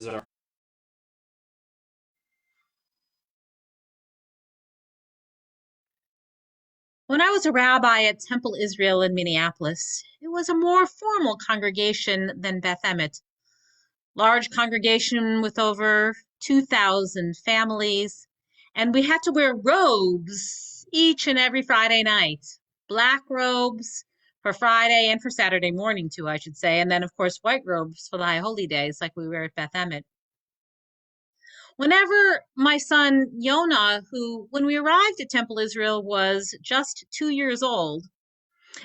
are. When I was a rabbi at Temple Israel in Minneapolis, it was a more formal congregation than Beth Emet. Large congregation with over 2,000 families, and we had to wear robes each and every Friday night. Black robes for Friday and for Saturday morning too, I should say, and then of course white robes for the high holy days like we wear at Beth Emet. Whenever my son Yonah, who when we arrived at Temple Israel was just 2 years old,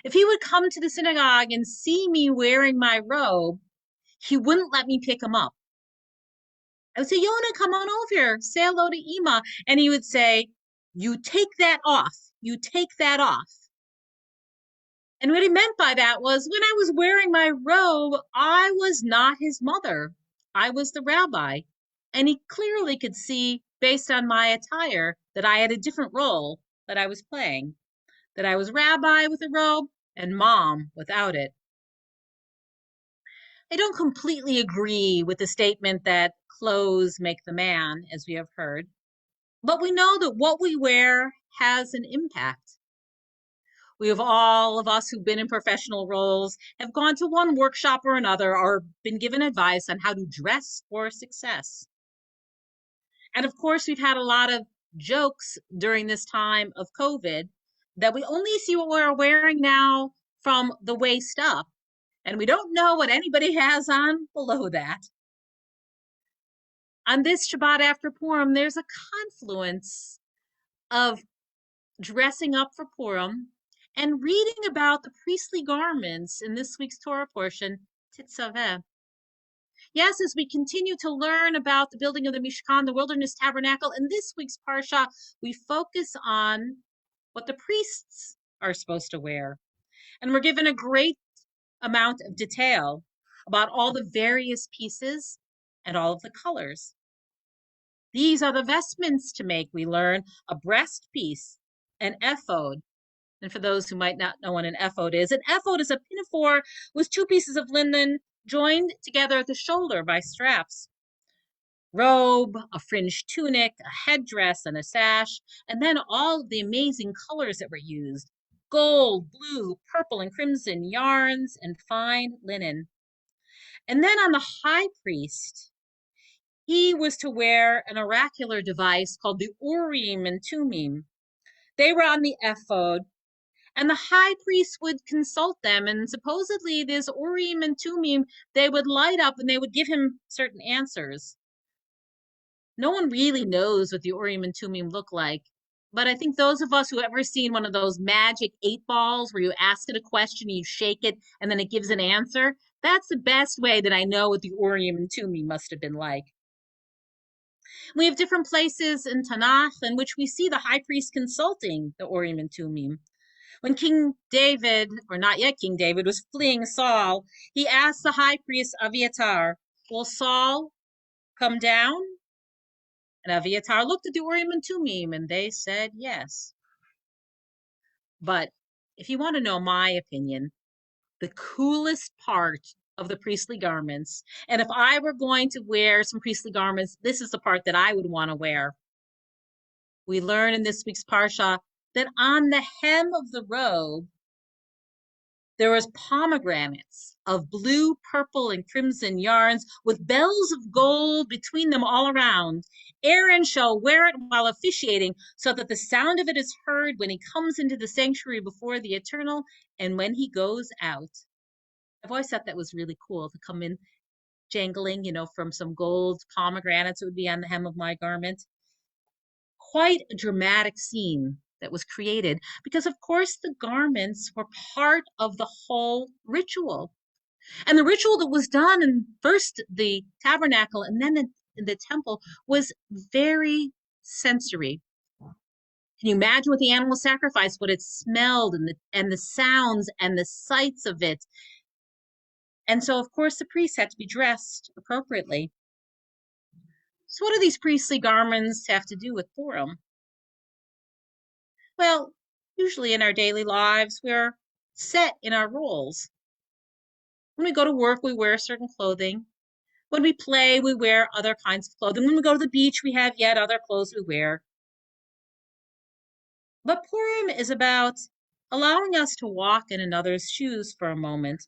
if he would come to the synagogue and see me wearing my robe, he wouldn't let me pick him up. I would say, Yona, come on over here, say hello to Ima. And he would say, you take that off. You take that off. And what he meant by that was when I was wearing my robe, I was not his mother. I was the rabbi. And he clearly could see, based on my attire, that I had a different role that I was playing, that I was rabbi with a robe and mom without it. I don't completely agree with the statement that clothes make the man, as we have heard, but we know that what we wear has an impact. We have all of us who've been in professional roles have gone to one workshop or another or been given advice on how to dress for success. And of course, we've had a lot of jokes during this time of COVID that we only see what we're wearing now from the waist up, and we don't know what anybody has on below that. On this Shabbat after Purim, there's a confluence of dressing up for Purim and reading about the priestly garments in this week's Torah portion, Titzaveh. Yes, as we continue to learn about the building of the Mishkan, the wilderness tabernacle, in this week's Parsha, we focus on what the priests are supposed to wear. And we're given a great amount of detail about all the various pieces and all of the colors. These are the vestments to make, we learn, a breast piece, an ephod. And for those who might not know what an ephod is a pinafore with two pieces of linen joined together at the shoulder by straps. Robe, a fringed tunic, a headdress, and a sash, and then all of the amazing colors that were used: gold, blue, purple, and crimson yarns, and fine linen. And then on the high priest, he was to wear an oracular device called the Urim and Tumim. They were on the ephod, and the high priest would consult them, and supposedly this Urim and Tumim, they would light up and they would give him certain answers. No one really knows what the Urim and Tumim look like, but I think those of us who ever seen one of those magic 8 balls where you ask it a question, you shake it, and then it gives an answer, that's the best way that I know what the Urim and Tumim must have been like. We have different places in Tanakh in which we see the high priest consulting the Urim and Tumim. When King David, or not yet King David, was fleeing Saul, he asked the high priest Aviatar, will Saul come down? And Aviatar looked at the Urim and Tumim, and they said yes. But if you want to know my opinion, the coolest part of the priestly garments, and if I were going to wear some priestly garments, this is the part that I would want to wear. We learn in this week's Parsha that on the hem of the robe, there was pomegranates of blue, purple, and crimson yarns with bells of gold between them all around. Aaron shall wear it while officiating so that the sound of it is heard when he comes into the sanctuary before the Eternal and when he goes out. I've always thought that was really cool to come in jangling, from some gold pomegranates that would be on the hem of my garment. Quite a dramatic scene that was created because, of course, the garments were part of the whole ritual. And the ritual that was done in first the tabernacle and then in the temple was very sensory. Can you imagine what the animal sacrifice, what it smelled and the sounds and the sights of it? And so, of course, the priests had to be dressed appropriately. So, what do these priestly garments have to do with Purim? Well, usually in our daily lives, we're set in our roles. When we go to work, we wear certain clothing. When we play, we wear other kinds of clothing. When we go to the beach, we have yet other clothes we wear. But Purim is about allowing us to walk in another's shoes for a moment,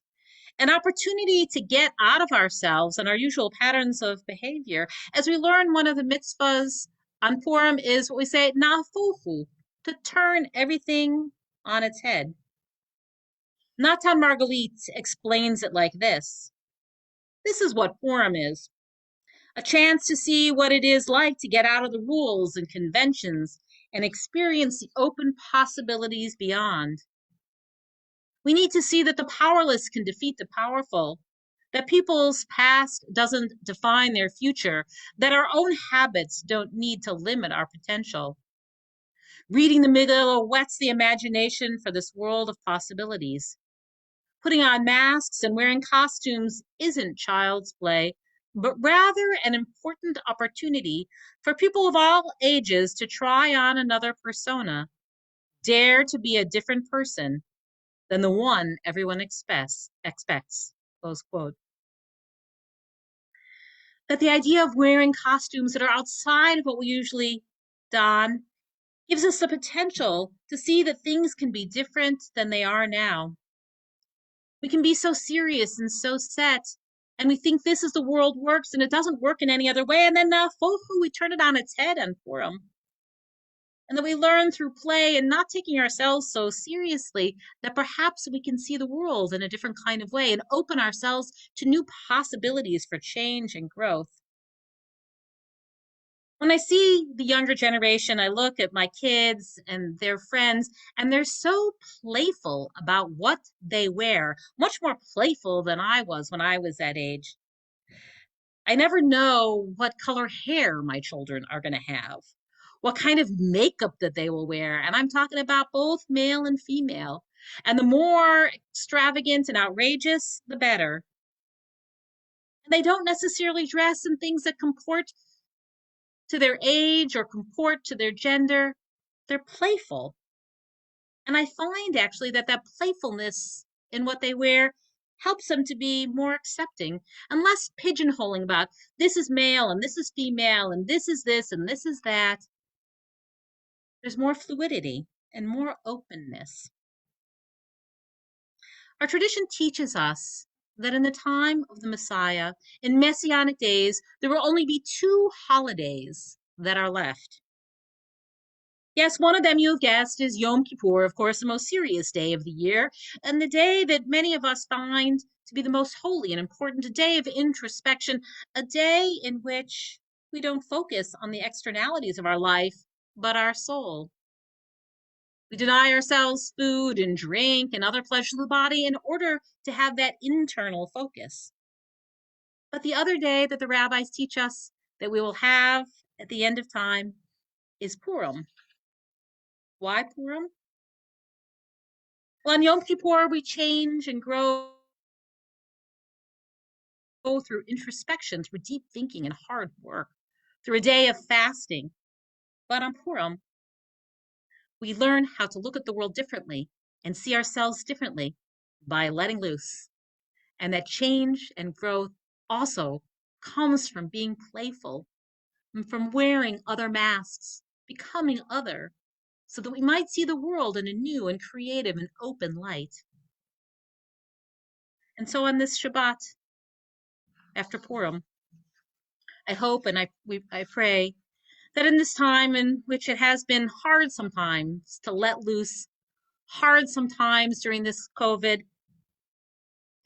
an opportunity to get out of ourselves and our usual patterns of behavior. As we learn, one of the mitzvahs on Purim is what we say, nafuhu, to turn everything on its head. Natan Margalit explains it like this. This is what Purim is. A chance to see what it is like to get out of the rules and conventions and experience the open possibilities beyond. We need to see that the powerless can defeat the powerful, that people's past doesn't define their future, that our own habits don't need to limit our potential. Reading the Megillah whets the imagination for this world of possibilities. Putting on masks and wearing costumes isn't child's play, but rather an important opportunity for people of all ages to try on another persona, dare to be a different person than the one everyone expects, close quote. That the idea of wearing costumes that are outside of what we usually don gives us the potential to see that things can be different than they are now. We can be so serious and so set, and we think this is the world works, and it doesn't work in any other way. And then we turn it on its head on Purim. And then we learn through play and not taking ourselves so seriously that perhaps we can see the world in a different kind of way and open ourselves to new possibilities for change and growth. When I see the younger generation, I look at my kids and their friends, and they're so playful about what they wear, much more playful than I was when I was that age. I never know what color hair my children are going to have, what kind of makeup that they will wear. And I'm talking about both male and female. And the more extravagant and outrageous, the better. And they don't necessarily dress in things that comport to their age or comport to their gender. They're playful. And I find actually that playfulness in what they wear helps them to be more accepting and less pigeonholing about this is male and this is female and this is this and this is that. There's more fluidity and more openness. Our tradition teaches us that in the time of the Messiah, in Messianic days, there will only be two holidays that are left. Yes, one of them you've guessed is Yom Kippur, of course, the most serious day of the year, and the day that many of us find to be the most holy and important, a day of introspection, a day in which we don't focus on the externalities of our life, but our soul. We deny ourselves food and drink and other pleasures of the body in order to have that internal focus. But the other day that the rabbis teach us that we will have at the end of time is Purim. Why Purim? Well, on Yom Kippur, we change and grow through introspection, through deep thinking and hard work, through a day of fasting. But on Purim, we learn how to look at the world differently and see ourselves differently by letting loose. And that change and growth also comes from being playful and from wearing other masks, becoming other, so that we might see the world in a new and creative and open light. And so on this Shabbat, after Purim, I hope and I pray that in this time in which it has been hard sometimes to let loose, hard sometimes during this COVID,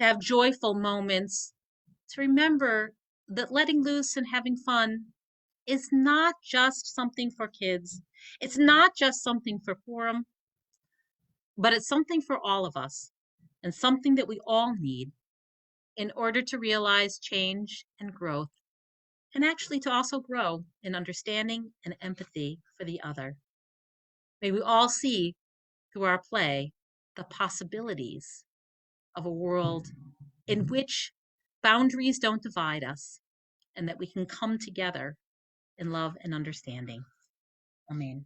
to have joyful moments, to remember that letting loose and having fun is not just something for kids. It's not just something for Purim, but it's something for all of us and something that we all need in order to realize change and growth, and actually to also grow in understanding and empathy for the other. May we all see through our play the possibilities of a world in which boundaries don't divide us and that we can come together in love and understanding. Amen.